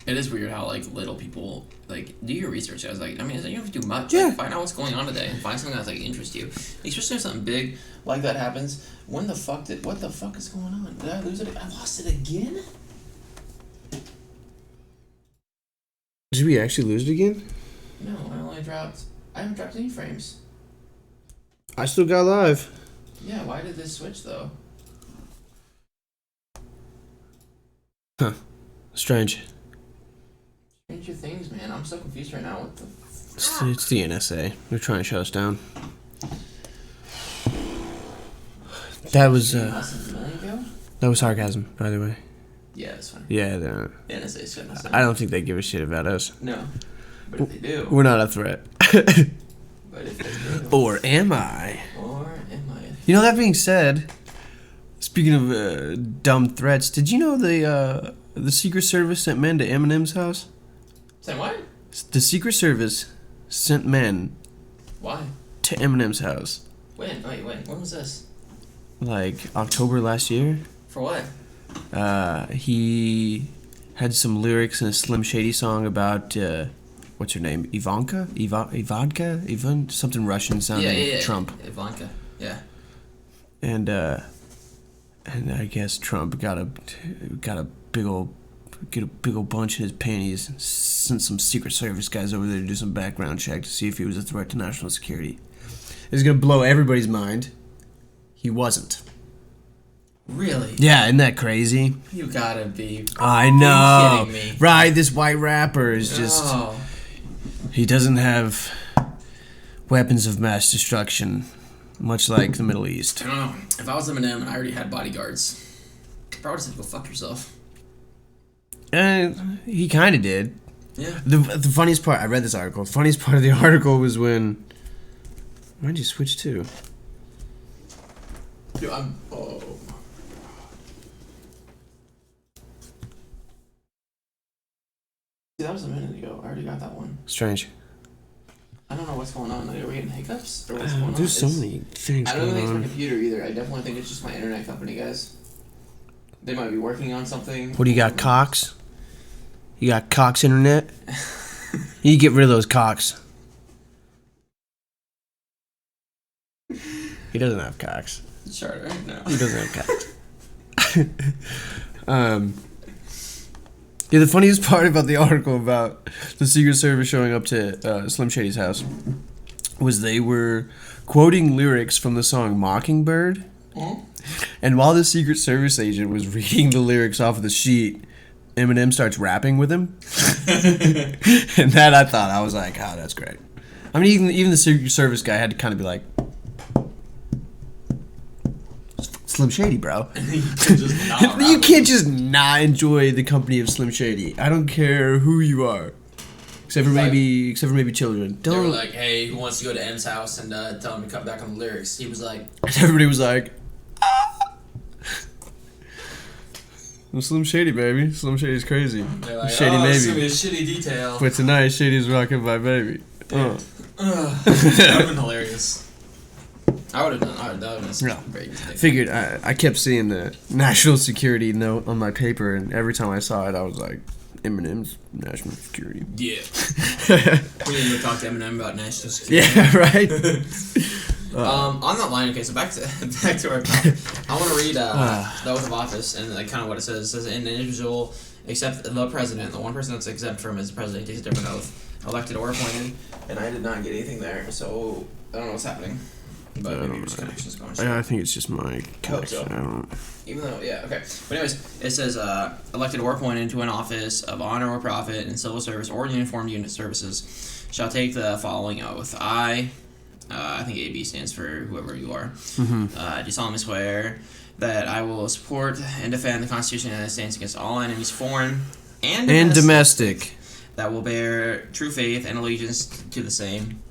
It is weird how, like, little people, like, do your research. I was like, I mean, you don't have to do much. Yeah. Like, find out what's going on today and find something that's, like, interests you. Especially if something big like that happens. What the fuck is going on? Did I lose it? I lost it again? Did we actually lose it again? No, I haven't dropped any frames. I still got live. Yeah, why did this switch, though? Huh. Strange. Stranger things, man. I'm so confused right now. What the It's the NSA. They're trying to shut us down. That was sarcasm, by the way. Yeah, it's fine. Yeah, The NSA's shutting us down. I don't think they give a shit about us. No. But if they do... We're not a threat. But if they do... Or am I? You know, that being said, speaking of dumb threats, did you know the Secret Service sent men to Eminem's house? Sent what? The Secret Service sent men. Why? To Eminem's house. When? Wait, when? When was this? Like October last year. For what? He had some lyrics in a Slim Shady song about what's her name? Ivanka? Ivan? Something Russian sounding. Trump. Ivanka. Yeah. And I guess Trump got a big old bunch in his panties and sent some Secret Service guys over there to do some background check to see if he was a threat to national security. It's gonna blow everybody's mind. He wasn't. Really? Yeah, isn't that crazy? You gotta be. I know. Kidding me. Right, this white rapper is just. He doesn't have weapons of mass destruction, much like the Middle East. I don't know. If I was Eminem and I already had bodyguards, I'd probably just go fuck yourself. And he kind of did. Yeah. The funniest part, I read this article. The funniest part of the article was when. Where'd you switch to? Dude, See, that was a minute ago. I already got that one. Strange. I don't know what's going on. Are we getting hiccups? Or what's going on? There's so many things I don't going think it's on. my computer either. I definitely think it's just my internet company, guys. They might be working on something. What do you got, Cox? You got Cox Internet? You need to get rid of those Cox. He doesn't have Cox. Charter, right? No. He doesn't have Cox. Yeah, the funniest part about the article about the Secret Service showing up to Slim Shady's house was they were quoting lyrics from the song Mockingbird. Mm-hmm. And while the Secret Service agent was reading the lyrics off of the sheet, Eminem starts rapping with him. And that I was like, oh, that's great. I mean, even the Secret Service guy had to kind of be like, Slim Shady, bro. You can't just not enjoy the company of Slim Shady. I don't care who you are, except for maybe children. They were like, "Hey, who wants to go to M's house and tell him to cut back on the lyrics?" He was like, Everybody was like, ah. Slim Shady, baby. Slim Shady's crazy. They're like, Shady baby. It's gonna be a shitty detail. But tonight, Shady's rocking my baby. That would have been hilarious. I would have done. That would have been a very good thing. Figured I kept seeing the national security note on my paper, and every time I saw it, I was like, Eminem's national security. Yeah. We need to talk to Eminem about national security. Yeah, right. On that line, okay, so back to our topic. I want to read the oath of office and like kind of what it says. It says an individual except the president, the one person that's exempt from is the president, takes a different oath, elected or appointed. And I did not get anything there, so I don't know what's happening. But maybe your connection's going straight. I think it's just my connection. I don't know. Even though, yeah, okay. But anyways, it says elected or appointed to an office of honor or profit in civil service or uniformed unit services shall take the following oath. I think AB stands for whoever you are. Mm-hmm. Do solemnly swear that I will support and defend the Constitution of the United States against all enemies, foreign and domestic. That will bear true faith and allegiance to the same.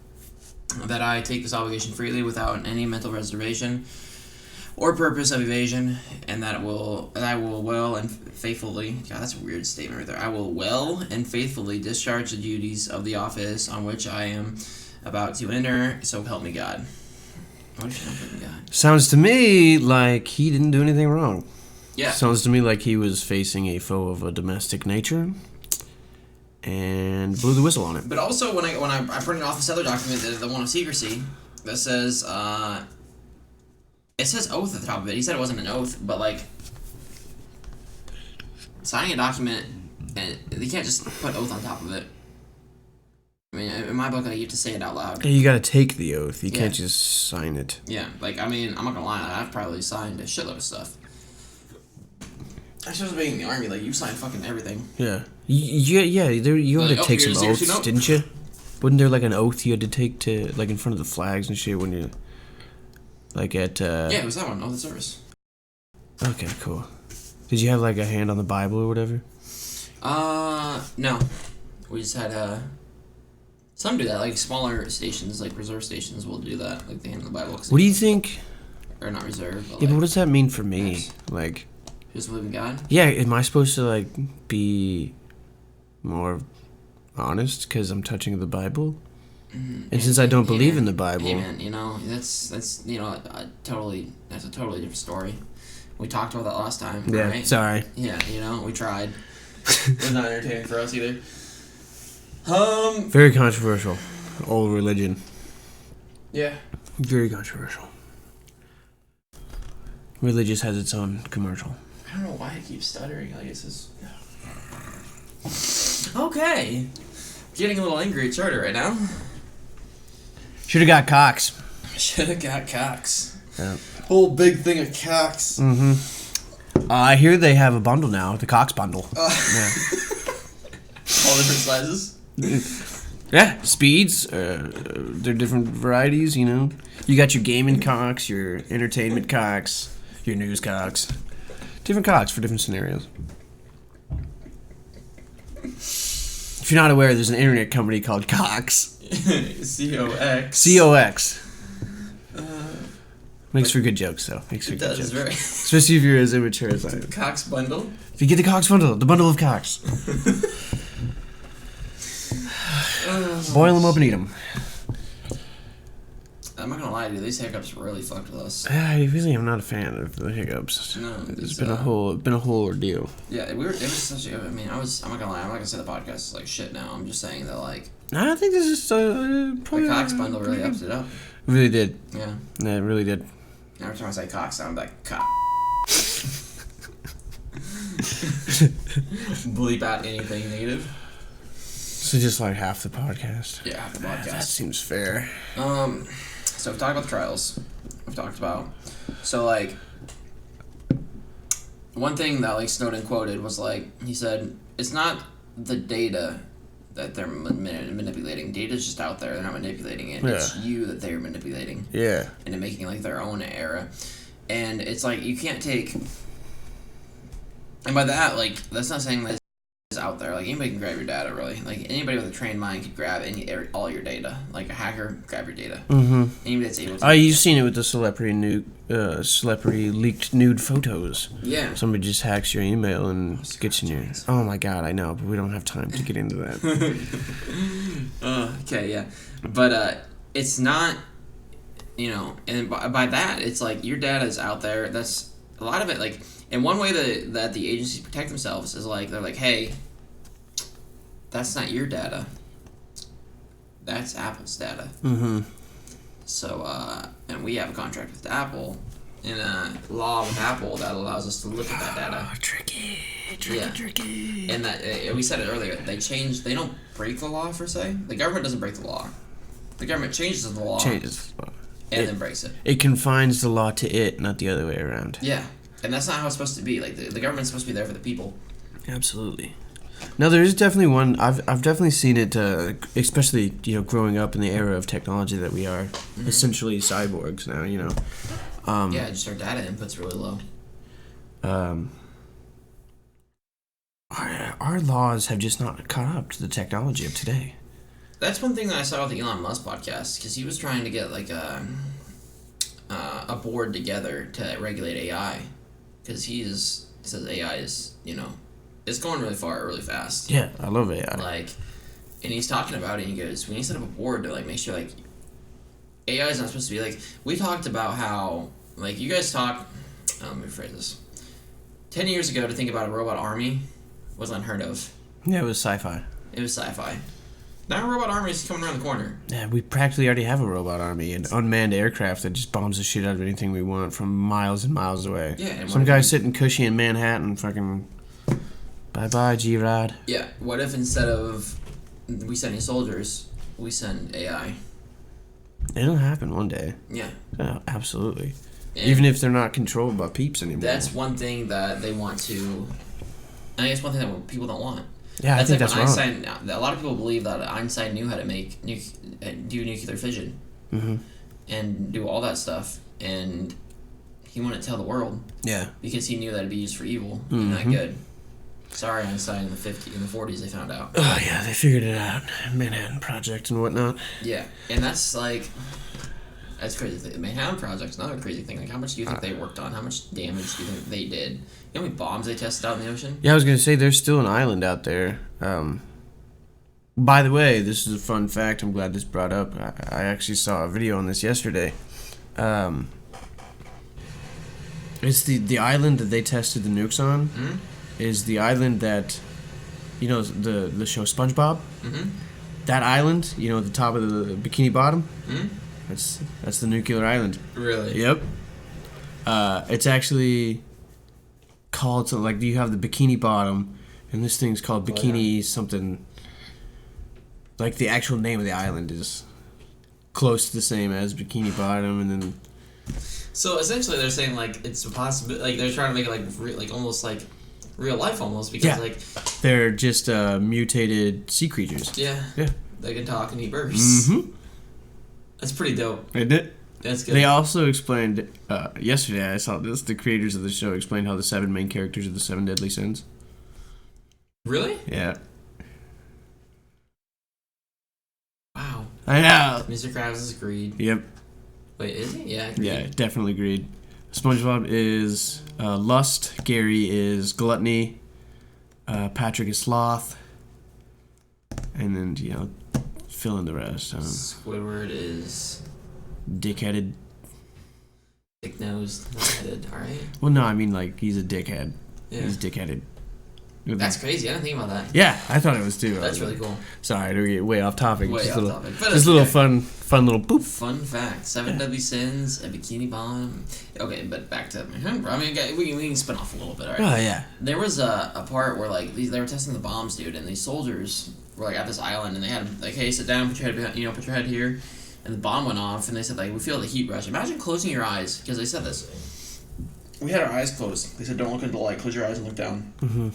That I take this obligation freely without any mental reservation or purpose of evasion, and that I will well and faithfully. God, that's a weird statement right there. I will well and faithfully discharge the duties of the office on which I am about to enter. So help me God. What is help me God? Sounds to me like he didn't do anything wrong. Yeah. Sounds to me like he was facing a foe of a domestic nature. and blew the whistle on it. But also, when I printed off this other document, the one of secrecy, that says, it says oath at the top of it. He said it wasn't an oath, but, like, signing a document, and you can't just put oath on top of it. I mean, in my book, like, you have to say it out loud. You gotta take the oath. You can't just sign it. Yeah, like, I mean, I'm not gonna lie, I've probably signed a shitload of stuff. I suppose being in the army, like, you sign fucking everything. Yeah. You had to take some oaths, didn't you? Wasn't there, like, an oath you had to take to, like, in front of the flags and shit when you, like, at, Yeah, it was that one, oath of service. Okay, cool. Did you have, like, a hand on the Bible or whatever? No. We just had, some do that, like, smaller stations, like, reserve stations will do that, like, the hand on the Bible. What do you think? Or not reserve, but, yeah, but what does that mean for me? Yes. Like... Just believe in God? Yeah, am I supposed to, like, be more honest because I'm touching the Bible? And since I don't believe in the Bible... Hey, man, you know, that's you know, that's a totally different story. We talked about that last time, yeah, right? Sorry. Yeah, you know, we tried. It was not entertaining for us either. Very controversial. Old religion. Yeah. Very controversial. Religious has its own commercial. I don't know why I keep stuttering. Like, it's just... Okay. Getting a little angry at Charter right now. Should've got Cox. Should've got Cox. Yeah. Whole big thing of Cox. Mm-hmm. I hear they have a bundle now, the Cox Bundle. Yeah. All different sizes? Yeah, speeds. They're different varieties, you know. You got your gaming Cox, your entertainment Cox, your news Cox. Different Cox for different scenarios. If you're not aware, there's an internet company called Cox. C-O-X. C-O-X. Makes for good jokes, though. Makes for good jokes. Right. Especially if you're as immature as I am. Cox Bundle? If you get the Cox Bundle, the bundle of Cox. Boil them up and eat them. I'm not gonna lie, dude. These hiccups really fucked with us. I really am not a fan of the hiccups. No, it's been a whole ordeal. Yeah, it was such a. I mean, I'm not gonna lie. I'm not gonna say the podcast is like shit now. I'm just saying that like. I think this is probably the Cox Bundle really ups it up. It really did. Yeah. Yeah, it really did. Every time I say Cox, I'm like cock. Bleep out anything negative. So just like half the podcast. Yeah, half the podcast. That seems fair. So we've talked about the trials. We've talked about... So, like... One thing that, like, Snowden quoted was, like... He said, it's not the data that they're manipulating. Data's just out there. They're not manipulating it. Yeah. It's you that they're manipulating. Yeah. And they're making, like, their own era. And it's, like, you can't take... And by that, like, that's not saying that it's out there. Like, anybody can grab your data, really. Like, anybody with a trained mind could grab all your data. Like, a hacker, grab your data. Mm-hmm. Anybody that's able to... You've seen it with the celebrity leaked nude photos. Yeah. Somebody just hacks your email and gets in your... Oh, my God, I know, but we don't have time to get into that. Okay, yeah. But, it's not... You know, and by that, it's like, your data is out there. That's... A lot of it, like... And one way that the agencies protect themselves is like, they're like, hey, that's not your data. That's Apple's data. Mm-hmm. So, and we have a contract with Apple and a law with Apple that allows us to look at that data. Oh, tricky. And that, we said it earlier, they don't break the law, per se. The government doesn't break the law. The government changes the law. And then breaks it. It confines the law to it, not the other way around. Yeah. And that's not how it's supposed to be. Like, the government's supposed to be there for the people. Absolutely. No, there is definitely one. I've definitely seen it, especially, you know, growing up in the era of technology that we are essentially cyborgs now, you know. Yeah, just our data input's really low. Our laws have just not caught up to the technology of today. That's one thing that I saw with the Elon Musk podcast, because he was trying to get, like, a board together to regulate AI. Because he says AI is, you know, it's going really far, really fast. Yeah, I love AI. Like, and he's talking about it, and he goes, we need to set up a board to, like, make sure, like, AI is not supposed to be, like, we talked about how, like, you guys talk, let me rephrase this. 10 years ago, to think about a robot army was unheard of. Yeah, it was sci-fi. it was sci-fi. Now a robot army is coming around the corner. Yeah, we practically already have a robot army, an unmanned aircraft that just bombs the shit out of anything we want from miles and miles away. Yeah. And some guy sitting cushy in Manhattan, fucking. Bye-bye, G-Rod. Yeah. What if instead of we sending soldiers, we send AI? It'll happen one day. Yeah. Oh, absolutely. And even if they're not controlled by peeps anymore. That's one thing that they want to. I think it's one thing that people don't want. Yeah, I think that's wrong. Einstein, a lot of people believe that Einstein knew how to make do nuclear fission, and do all that stuff, and he wanted to tell the world. Yeah. Because he knew that it'd be used for evil, and not good. Sorry, Einstein in the 40s they found out. Oh yeah, they figured it out. Manhattan Project and whatnot. Yeah, and that's like. That's crazy. The Manhattan Project's another crazy thing. Like, how much do you think they worked on? How much damage do you think they did? You know how many bombs they tested out in the ocean? Yeah, I was going to say, there's still an island out there. By the way, this is a fun fact. I'm glad this brought up. I actually saw a video on this yesterday. It's the island that they tested the nukes on. Mm-hmm. Is the island that, you know, the show SpongeBob? Mm-hmm. That island, you know, at the top of the Bikini Bottom? Mm-hmm. That's the nuclear island. Really? Yep. It's actually called something like, you have the Bikini Bottom, and this thing's called Bikini something. Like the actual name of the island is close to the same as Bikini Bottom, and then. So essentially, they're saying like it's a possibility. Like they're trying to make it like almost like real life almost because like they're just mutated sea creatures. Yeah. Yeah. They can talk and eat birds. Mm-hmm. That's pretty dope. Isn't it? That's good. They also explained, yesterday I saw this, the creators of the show explained how the 7 main characters are the 7 deadly sins. Really? Yeah. Wow. I know. Mr. Krabs is greed. Yep. Wait, is he? Yeah, greed. Yeah, definitely greed. SpongeBob is lust, Gary is gluttony, Patrick is sloth, and then, you know, fill in the rest. Squidward is dickheaded. Dick-nosed. Dick-headed, alright? Well, no, I mean, like, he's a dickhead. Yeah. He's dickheaded. That's crazy. I didn't think about that. Yeah, I thought it was too. That's really cool. Sorry to get way off topic. Way off topic. But just a little fun little boop. Fun fact. 7 deadly sins, a Bikini Bottom. Okay, but back to... I mean, we can spin off a little bit, alright? Oh, yeah. There was a part where, like, they were testing the bombs, dude, and these soldiers were, like, at this island, and they had, like, hey, sit down, put your head behind, put your head here, and the bomb went off, and they said, like, we feel the heat rush. Imagine closing your eyes, because they said this. We had our eyes closed. They said, don't look into the light, close your eyes and look down. Mm-hmm.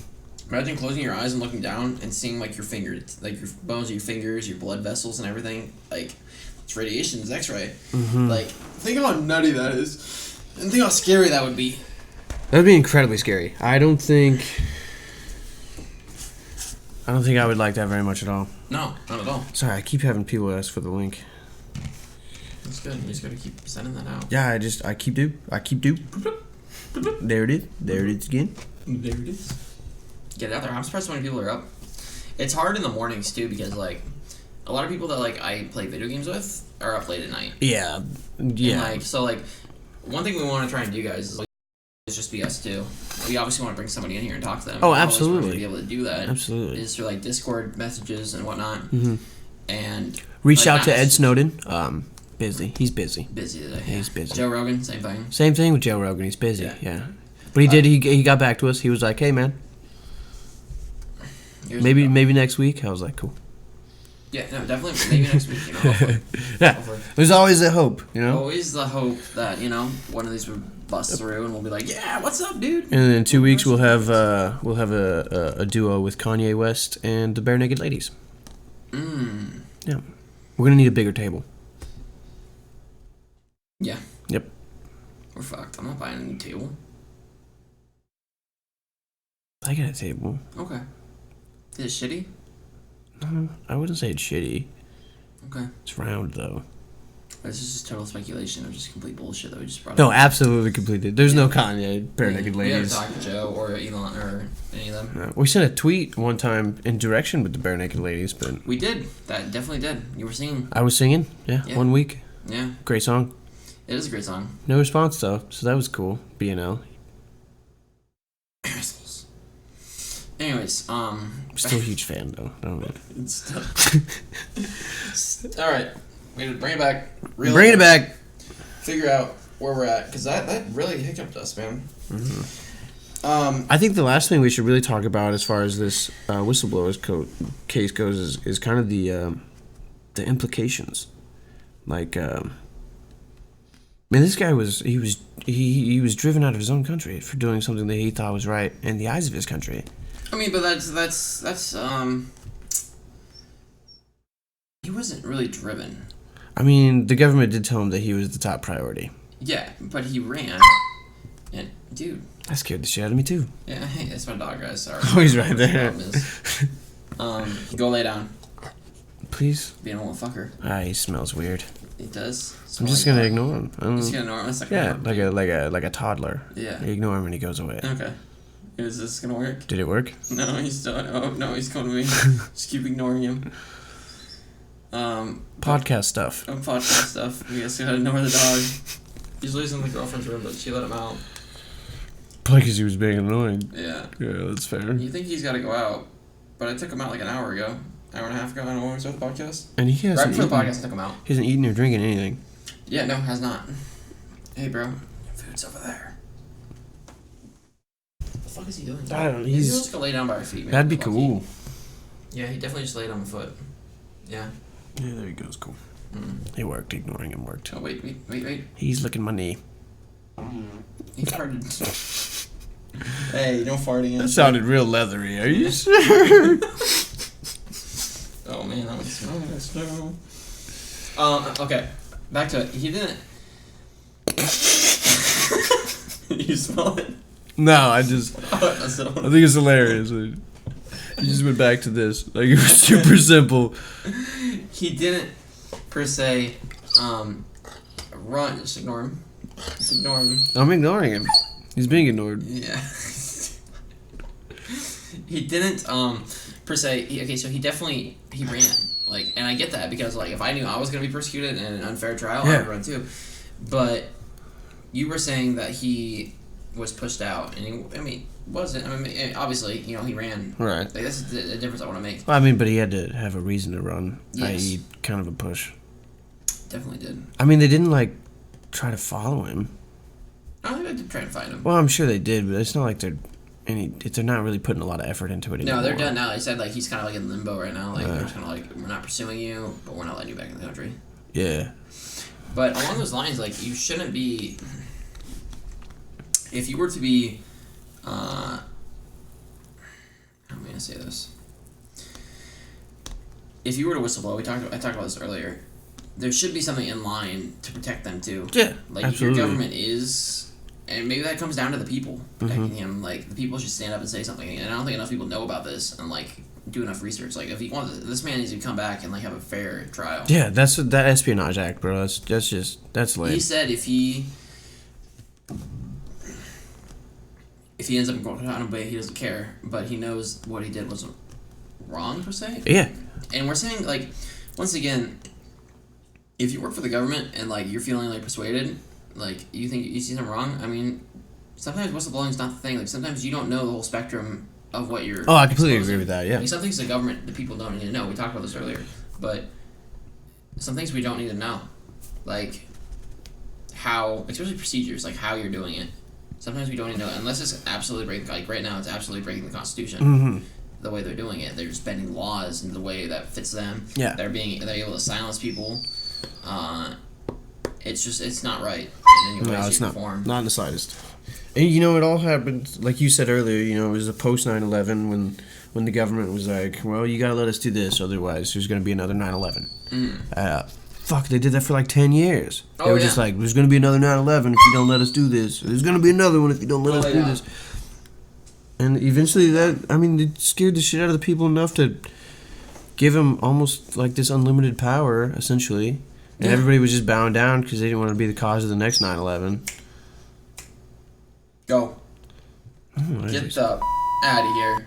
Imagine closing your eyes and looking down and seeing, like, your fingers, like, your bones of your fingers, your blood vessels and everything. Like, it's radiation, it's X-ray. Mm-hmm. Like, think how nutty that is. And think how scary that would be. That would be incredibly scary. I don't think I would like that very much at all. No, not at all. Sorry, I keep having people ask for the link. That's good. You just gotta keep sending that out. Yeah, I keep do. There it is. There it is again. There it is. Get it out there. I'm surprised so many people are up. It's hard in the mornings too because like a lot of people that like I play video games with are up late at night. Yeah. Yeah. And, like so like one thing we want to try and do, guys, is like it's just be us two. We obviously want to bring somebody in here and talk to them. Oh, absolutely. To be able to do that. Absolutely. Is through like Discord messages and whatnot. Mm-hmm. And reach out to Ed Snowden. Busy. He's busy. Busy today. Yeah. He's busy. Joe Rogan, same thing. Same thing with Joe Rogan. He's busy. Yeah. But he got back to us. He was like, "Hey, man. Maybe next week." I was like, "Cool." Yeah, no, definitely. Maybe next week. You know, hopefully. Yeah. Hopefully. There's always a hope, you know. Always the hope that one of these would bust through, and we'll be like, "Yeah, what's up, dude?" And then in 2 weeks, we'll have a duo with Kanye West and the Bare Naked Ladies. Yeah, we're gonna need a bigger table. Yeah. Yep. We're fucked. I'm not buying a new table. I got a table. Okay. Is it shitty? No, I wouldn't say it's shitty. Okay. It's round, though. This is just total speculation of just complete bullshit that we just brought up. No, absolutely completed. There's no Kanye, Bare Naked Ladies. We haven't talked to Joe or Elon or any of them. No. We sent a tweet one time in direction with the Bare Naked Ladies, but... We did. That definitely did. You were singing. I was singing, yeah. 1 week. Yeah. Great song. It is a great song. No response, though, so that was cool. BNL. Anyways, Still a huge fan though. All right, we gotta bring it back. Bring it back. Figure out where we're at, because that really hiccuped us, man. Mm-hmm. I think the last thing we should really talk about as far as this whistleblower's case goes is kind of the implications. Like, man, this guy was driven out of his own country for doing something that he thought was right in the eyes of his country. I mean, but that's he wasn't really driven. I mean, the government did tell him that he was the top priority. Yeah, but he ran. And, dude. That scared the shit out of me, too. Yeah, hey, that's my dog, guys. Sorry. Oh, he's right there. Go lay down. Please? Being a little fucker. He smells weird. He does. I'm just gonna ignore him. Just gonna ignore him? That's like a toddler. Yeah. You ignore him and he goes away. Okay. Is this gonna work? Did it work? No, he's still... Oh, no, he's coming to me. Just keep ignoring him. Podcast stuff. Podcast stuff. We guess gotta ignore the dog. He's losing the girlfriend's room, but she let him out. Probably because he was being annoying. Yeah. Yeah, that's fair. You think he's gotta go out, but I took him out like an hour and a half ago. I don't know when we started the podcast. And he hasn't right before eaten, the podcast, I took him out. He hasn't eaten or drinking anything. Yeah, no, has not. Hey, bro. Food's over there. What the fuck is he doing? I don't know. He's just gonna lay down by our feet. That'd be cool. Yeah, he definitely just laid on my foot. Yeah. Yeah, there he goes. Cool. It worked. Ignoring him worked. Oh, wait. He's licking my knee. He farted. Hey, no farting. That sounded real leathery. Are you sure? Oh, man, that would smell like snow. Okay. Back to it. He didn't... You smell it? No, I think it's hilarious. You just went back to this. Like, it was super simple. He didn't, per se, run. Just ignore him. I'm ignoring him. He's being ignored. Yeah. He didn't, per se... so he ran. Like, and I get that, because, like, if I knew I was going to be persecuted in an unfair trial, I would run too. But you were saying that he was pushed out, and he, wasn't. Obviously, he ran. Right. Like, that's the difference I want to make. Well, but he had to have a reason to run, i.e. kind of a push. Definitely did. They didn't, like, try to follow him. I did try to find him. Well, I'm sure they did, but it's not like they're not really putting a lot of effort into it anymore. No, they're done now. They said, like, he's kind of, like, in limbo right now. Like, they're just kind of like, we're not pursuing you, but we're not letting you back in the country. Yeah. But along those lines, like, you shouldn't be... If you were to be... how am I going to say this? If you were to whistleblow, I talked about this earlier, there should be something in line to protect them, too. Yeah, like, absolutely. If your government is... And maybe that comes down to the people protecting him. Like, the people should stand up and say something. And I don't think enough people know about this and, like, do enough research. Like, if he wants... This man needs to come back and, like, have a fair trial. Yeah, that's that Espionage Act, bro. That's lame. He said if he ends up in Guantanamo Bay, he doesn't care. But he knows what he did wasn't wrong, per se. Yeah. And we're saying, like, once again, if you work for the government and, like, you're feeling, like, persuaded... Like, you think you see something wrong? Sometimes whistleblowing is not the thing. Like, sometimes you don't know the whole spectrum of what you're... Oh, I completely agree with that, yeah. Like, some things the government, the people don't need to know. We talked about this earlier. But some things we don't need to know. Like, how... Especially procedures, like how you're doing it. Sometimes we don't even know. Unless it's absolutely breaking... Like, right now, it's absolutely breaking the Constitution. Mm-hmm. The way they're doing it. They're just bending laws in the way that fits them. Yeah. They're able to silence people. It's not right. No, it's not. Not in the slightest. And it all happened, like you said earlier, it was a post 9/11 when the government was like, well, you gotta let us do this, otherwise there's gonna be another 9/11. Fuck, they did that for like 10 years. They were just like, there's gonna be another 9/11 if you don't let us do this. There's gonna be another one if you don't let us do this. And eventually it scared the shit out of the people enough to give them almost like this unlimited power, essentially. And everybody was just bowing down because they didn't want to be the cause of the next 9/11. Go. Get the out of here.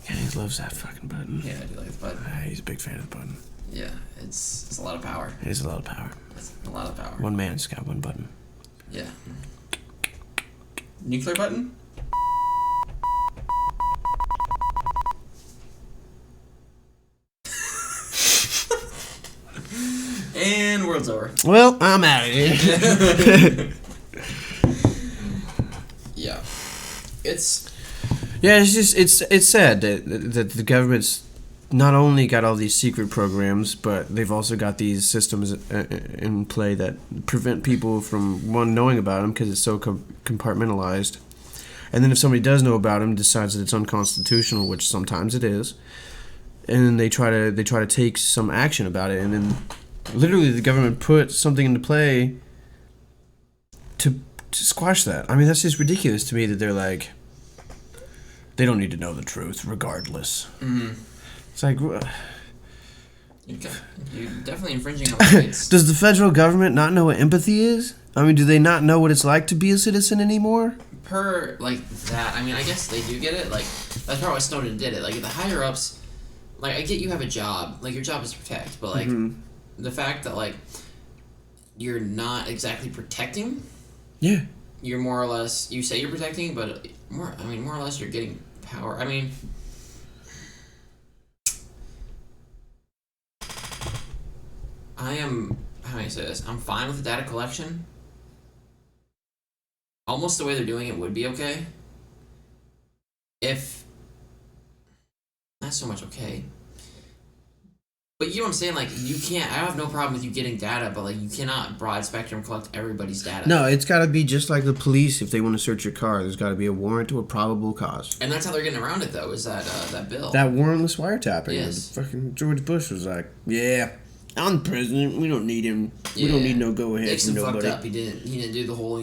Yeah, he loves that fucking button. Yeah, I do like the button. He's a big fan of the button. Yeah, it's a lot of power. It is a lot of power. It's a lot of power. One man's got one button. Yeah. Nuclear button? And world's over. Well, I'm out of here. Yeah. It's just it's sad that the government's not only got all these secret programs, but they've also got these systems in play that prevent people from knowing about them because it's so compartmentalized. And then if somebody does know about them, decides that it's unconstitutional, which sometimes it is, and then they try to take some action about it, and then literally the government put something into play to squash that. I mean, that's just ridiculous to me that they're like, they don't need to know the truth regardless. Mm-hmm. It's like, you're definitely infringing on rights. Does the federal government not know what empathy is? I mean, do they not know what it's like to be a citizen anymore? Per, like, that, I mean, I guess they do get it. Like, that's probably why Snowden did it. Like, the higher-ups, like, I get you have a job. Like, your job is to protect. But, like, the fact that, like, you're not exactly protecting. Yeah. You're more or less, you say you're protecting, but more or less you're getting power. I mean, how do I say this? I'm fine with the data collection. Almost the way they're doing it would be okay. If, not so much okay. But you know what I'm saying? Like, you can't, I have no problem with you getting data, but, like, you cannot broad spectrum collect everybody's data. No, it's got to be just like the police. If they want to search your car, there's got to be a warrant or a probable cause. And that's how they're getting around it, though, is that bill. That warrantless wiretapping. Yes. Fucking George Bush was like, yeah, I'm the president. We don't need him. We don't need no go-ahead Nixon from nobody. fucked up. He didn't do the whole,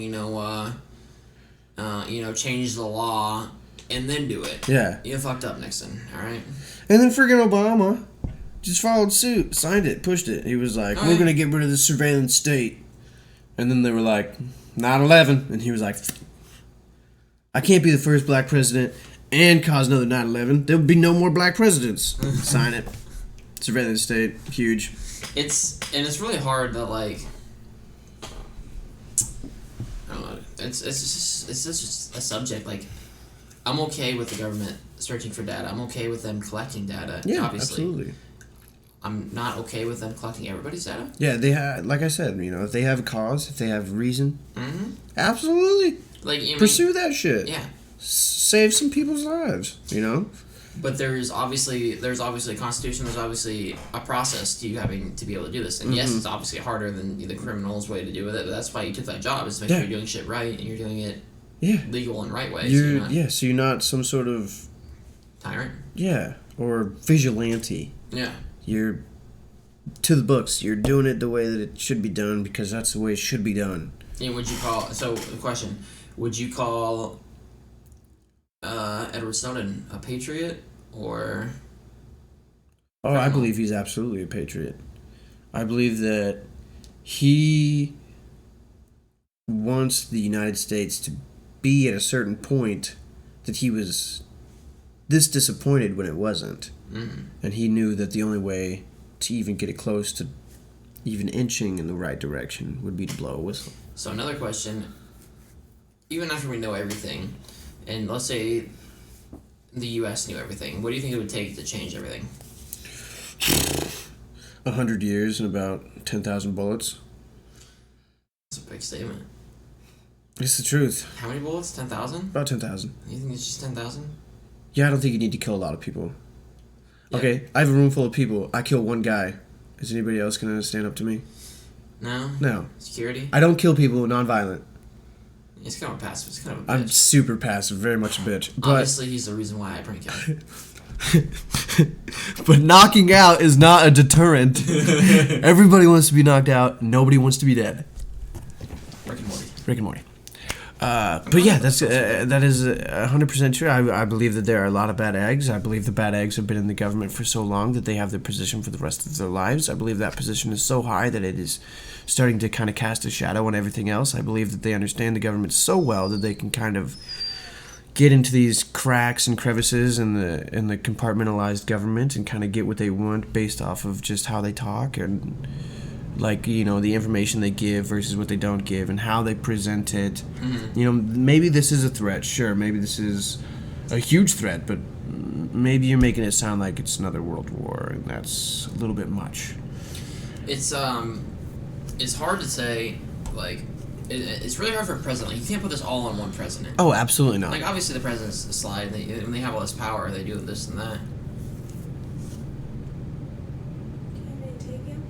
change the law and then do it. Yeah. You fucked up, Nixon, all right? And then friggin' Obama just followed suit, signed it, pushed it. He was like, we're going to get rid of the surveillance state. And then they were like, 9/11. And he was like, I can't be the first black president and cause another 9/11. There'll be no more black presidents. Sign it. Surveillance state, huge. It's really hard that, like, I don't know, it's just a subject. Like, I'm okay with the government searching for data. I'm okay with them collecting data. Yeah, obviously. Absolutely. I'm not okay with them collecting everybody's data. Yeah, they have, like I said, if they have a cause, if they have reason, absolutely, like, pursue that shit. Yeah, save some people's lives. But there's obviously a constitution. There's obviously a process to you having to be able to do this. And yes, it's obviously harder than the criminal's way to do with it. But that's why you took that job, is to make sure you're doing shit right and you're doing it legal and right way. So you're not some sort of tyrant. Yeah, or vigilante. Yeah. You're to the books. You're doing it the way that it should be done because that's the way it should be done. And the question, would you call Edward Snowden a patriot or... Oh, I believe he's absolutely a patriot. I believe that he wants the United States to be at a certain point that he was this disappointed when it wasn't. And he knew that the only way to even get it close to even inching in the right direction would be to blow a whistle. So another question, even after we know everything, and let's say the U.S. knew everything, what do you think it would take to change everything? 100 years and about 10,000 bullets. That's a big statement. It's the truth. How many bullets? 10,000? About 10,000. You think it's just 10,000? Yeah, I don't think you need to kill a lot of people. Yeah. Okay, I have a room full of people. I kill one guy. Is anybody else going to stand up to me? No. Security? I don't kill people non-violent. It's kind of passive. It's kind of a bitch. I'm super passive, very much a bitch. But obviously, he's the reason why I prank him. But knocking out is not a deterrent. Everybody wants to be knocked out. Nobody wants to be dead. Rick and Morty. But yeah, that is 100% true. I believe that there are a lot of bad eggs. I believe the bad eggs have been in the government for so long that they have their position for the rest of their lives. I believe that position is so high that it is starting to kind of cast a shadow on everything else. I believe that they understand the government so well that they can kind of get into these cracks and crevices in the compartmentalized government and kind of get what they want based off of just how they talk and, like, the information they give versus what they don't give and how they present it. Maybe this is a threat. Sure, maybe this is a huge threat, but maybe you're making it sound like it's another world war, and that's a little bit much. it's hard to say, like, it's really hard for a president. Like, you can't put this all on one president. Oh, absolutely not. Like, obviously the president's slide, when they have all this power, they do this and that. Can they take him?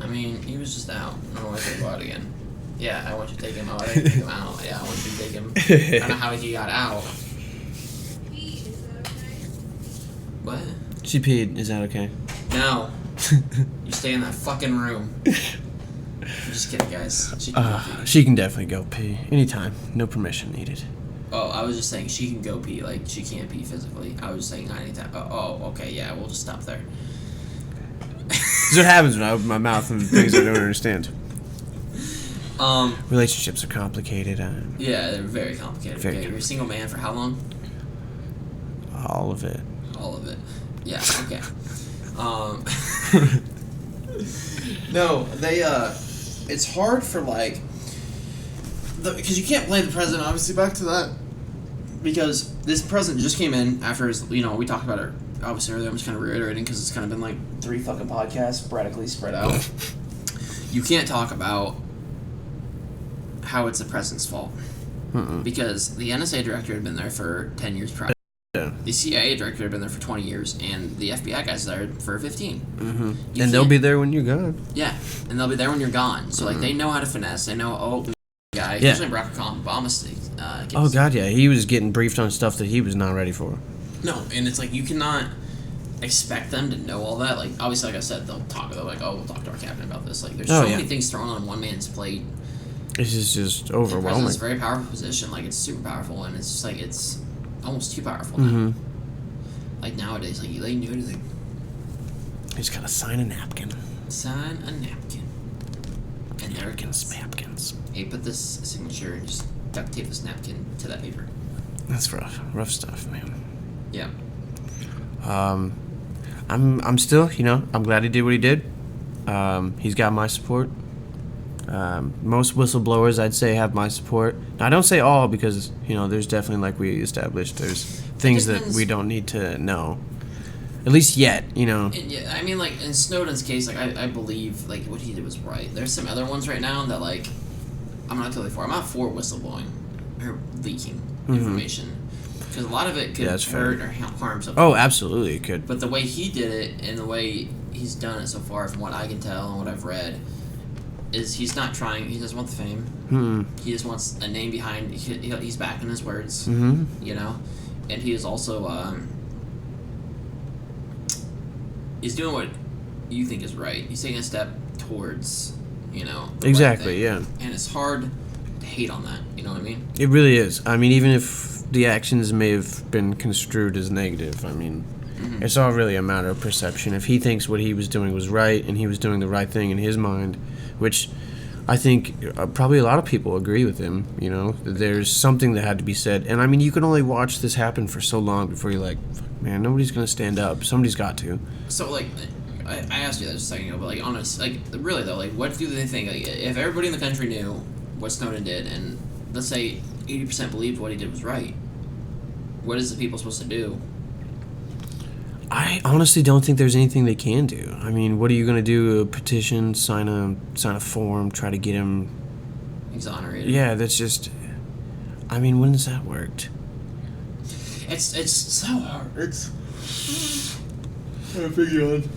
I mean, he was just out. I don't know why they go out again. Yeah, I want you to take him out. I didn't take him out. Yeah, I want you to take him. I don't know how he got out. Pete, is that okay? What? She peed. Is that okay? No. You stay in that fucking room. I'm just kidding, guys. She can definitely go pee anytime. No permission needed. Oh, I was just saying she can go pee. Like, she can't pee physically. I was just saying anytime. Oh, okay, yeah, we'll just stop there. This is what happens when I open my mouth and things I don't understand. Relationships are complicated. Yeah, they're very complicated. Very okay, you're a single man for how long? All of it. All of it. Yeah, okay. No, they, it's hard for, like, because you can't blame the president, obviously, back to that, because this president just came in after his, we talked about it, obviously, earlier. I'm just kind of reiterating, because it's kind of been, like, 3 fucking podcasts, sporadically spread out. You can't talk about how it's the president's fault, because the NSA director had been there for 10 years prior. Yeah. The CIA director had been there for 20 years, and the FBI guy's there for 15. Mm-hmm. And they'll be there when you're gone. Yeah, and they'll be there when you're gone. So, like, they know how to finesse. They know, guy, especially Barack Obama. Oh, God, yeah. He was getting briefed on stuff that he was not ready for. No, and it's like, you cannot expect them to know all that. Like, obviously, like I said, they're like, we'll talk to our captain about this. Like, there's so many things thrown on one man's plate. It's just overwhelming. It's a very powerful position. Like, it's super powerful, and it's just like, it's almost too powerful now. Like, nowadays, like, they can do anything. He's got to sign a napkin. Sign a napkin. And there it goes. Napkins. Hey, put this signature and just duct tape this napkin to that paper. That's rough. Rough stuff, man. Yeah. I'm still, I'm glad he did what he did. He's got my support. Most whistleblowers, I'd say, have my support. Now, I don't say all because, there's definitely, like we established, there's things that we don't need to know. At least yet, And, yeah, I mean, like, in Snowden's case, like, I believe, like, what he did was right. There's some other ones right now that, like, I'm not totally for. I'm not for whistleblowing or leaking information. Because a lot of it could hurt or harm something. Oh, absolutely, it could. But the way he did it and the way he's done it so far, from what I can tell and what I've read, is he's not trying. He doesn't want the fame. He just wants a name behind. He's backing his words. And he is also he's doing what you think is right. He's taking a step towards the exactly right thing. Yeah. And it's hard to hate on that. You know what I mean? It really is. I mean, even if the actions may have been construed as negative, I mean, it's all really a matter of perception. If he thinks what he was doing was right and he was doing the right thing in his mind, which I think probably a lot of people agree with him, there's something that had to be said. And I mean, you can only watch this happen for so long before you're like, man, nobody's going to stand up. Somebody's got to. So, like, I asked you that just a second ago, but, like, honest, like, really, though, like, what do they think? Like, if everybody in the country knew what Snowden did, and let's say 80% believed what he did was right, what is the people supposed to do? I honestly don't think there's anything they can do. I mean, what are you going to do? A petition, sign a form, try to get him exonerated? Yeah, that's just. I mean, when has that worked? It's so hard. It's a big yawn.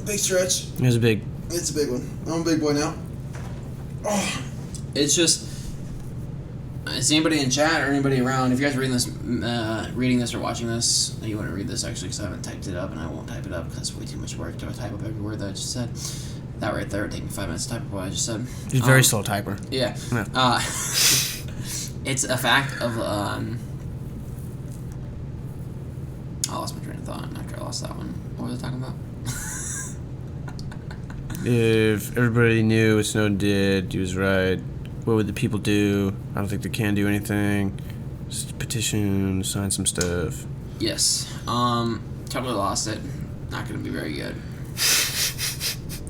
Big stretch. It's a big one. I'm a big boy now. Oh, it's just. Is anybody in chat or anybody around? If you guys are reading this or watching this, you want to read this actually because I haven't typed it up and I won't type it up because it's way too much work to type up every word that I just said. That right there would take me 5 minutes to type up what I just said. He's a very slow typer. Yeah. It's a fact of I lost my train of thought after I lost that one. What was I talking about? If everybody knew what Snowden did, he was right. What would the people do? I don't think they can do anything. Just petition, sign some stuff. Yes. Totally lost it. Not going to be very good.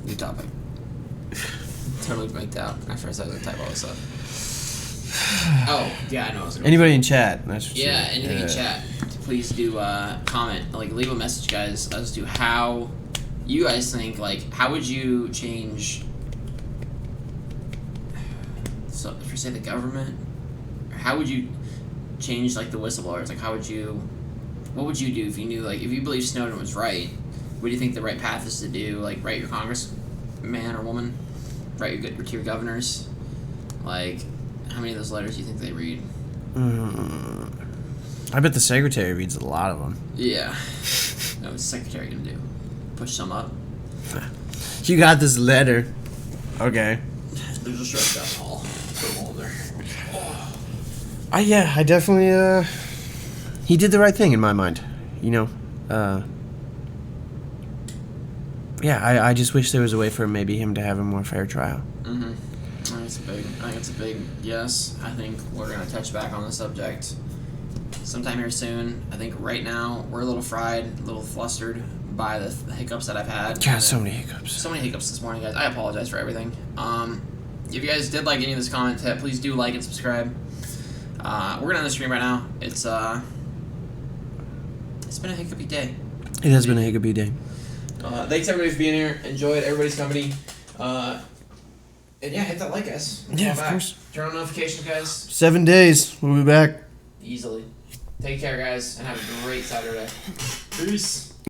New topic. Totally blanked out after I started to type all this up. Oh, yeah, I know. Anybody in chat? That's what anything in chat. Please do comment. Like, leave a message, guys, as to how you guys think, like, how would you change, so, for say, the government? Or how would you change, like, the whistleblowers? Like, what would you do if you knew, like, if you believe Snowden was right, what do you think the right path is to do? Like, write your congressman or woman? Write to your governors? Like, how many of those letters do you think they read? I bet the secretary reads a lot of them. Yeah. What's the secretary gonna do? Push some up? You got this letter. Okay. There's a stretch down the hall. Put them all in there. I definitely, he did the right thing in my mind. You know, I just wish there was a way for maybe him to have a more fair trial. Mm-hmm. I think it's a big yes. I think we're going to touch back on the subject sometime here soon. I think right now we're a little fried, a little flustered by the hiccups that I've had. God, so many hiccups. So many hiccups this morning, guys. I apologize for everything. If you guys did like any of this comment, please do like and subscribe. We're going to end the stream right now. It's been a hiccupy day. It has been a hiccupy day. Thanks everybody for being here. Enjoyed everybody's company. And yeah, hit that like, guys. Yeah, of course. Turn on notifications, guys. 7 days. We'll be back. Easily. Take care, guys, and have a great Saturday. Peace.